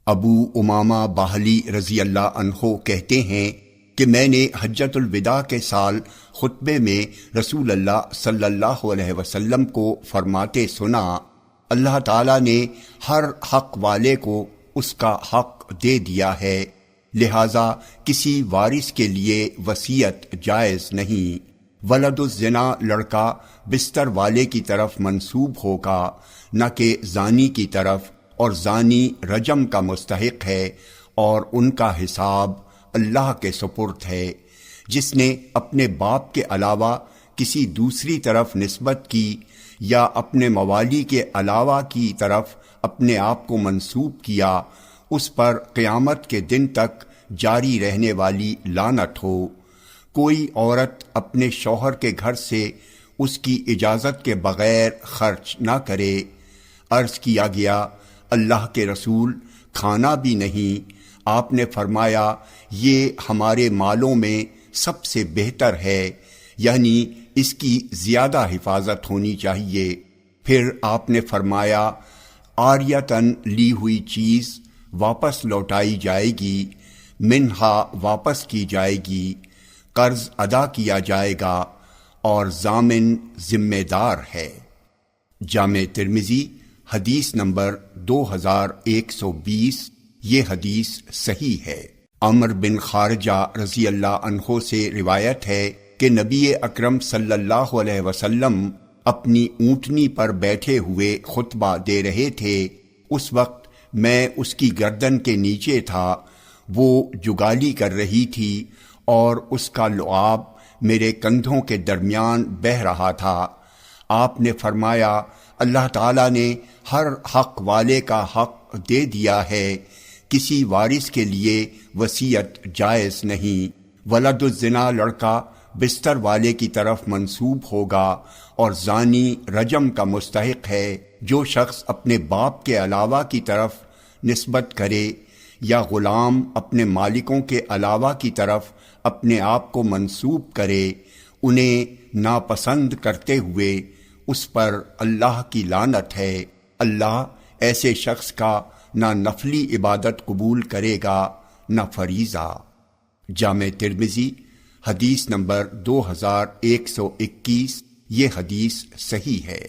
ابو امامہ باہلی رضی اللہ عنہ کہتے ہیں کہ میں نے حجۃ الوداع کے سال خطبے میں رسول اللہ صلی اللہ علیہ وسلم کو فرماتے سنا، اللہ تعالیٰ نے ہر حق والے کو اس کا حق دے دیا ہے، لہذا کسی وارث کے لیے وصیت جائز نہیں۔ ولد الزنا لڑکا بستر والے کی طرف منسوب ہوگا، نہ کہ زانی کی طرف، اور زانی رجم کا مستحق ہے، اور ان کا حساب اللہ کے سپرد ہے۔ جس نے اپنے باپ کے علاوہ کسی دوسری طرف نسبت کی یا اپنے موالی کے علاوہ کی طرف اپنے آپ کو منسوب کیا، اس پر قیامت کے دن تک جاری رہنے والی لعنت ہو۔ کوئی عورت اپنے شوہر کے گھر سے اس کی اجازت کے بغیر خرچ نہ کرے۔ عرض کیا گیا، اللہ کے رسول، کھانا بھی نہیں؟ آپ نے فرمایا، یہ ہمارے مالوں میں سب سے بہتر ہے، یعنی اس کی زیادہ حفاظت ہونی چاہیے۔ پھر آپ نے فرمایا، عاریتاً لی ہوئی چیز واپس لوٹائی جائے گی، منہا واپس کی جائے گی، قرض ادا کیا جائے گا، اور ضامن ذمہ دار ہے۔ جامع ترمذی حدیث نمبر 2120۔ یہ حدیث صحیح ہے۔ عمر بن خارجہ رضی اللہ عنہ سے روایت ہے کہ نبی اکرم صلی اللہ علیہ وسلم اپنی اونٹنی پر بیٹھے ہوئے خطبہ دے رہے تھے۔ اس وقت میں اس کی گردن کے نیچے تھا، وہ جگالی کر رہی تھی اور اس کا لعاب میرے کندھوں کے درمیان بہہ رہا تھا۔ آپ نے فرمایا، اللہ تعالیٰ نے ہر حق والے کا حق دے دیا ہے، کسی وارث کے لیے وصیت جائز نہیں۔ ولد الزنا لڑکا بستر والے کی طرف منسوب ہوگا، اور زانی رجم کا مستحق ہے۔ جو شخص اپنے باپ کے علاوہ کی طرف نسبت کرے یا غلام اپنے مالکوں کے علاوہ کی طرف اپنے آپ کو منسوب کرے، انہیں ناپسند کرتے ہوئے اس پر اللہ کی لعنت ہے۔ اللہ ایسے شخص کا نہ نفلی عبادت قبول کرے گا نہ فریضہ۔ جامع ترمذی حدیث نمبر 2121۔ یہ حدیث صحیح ہے۔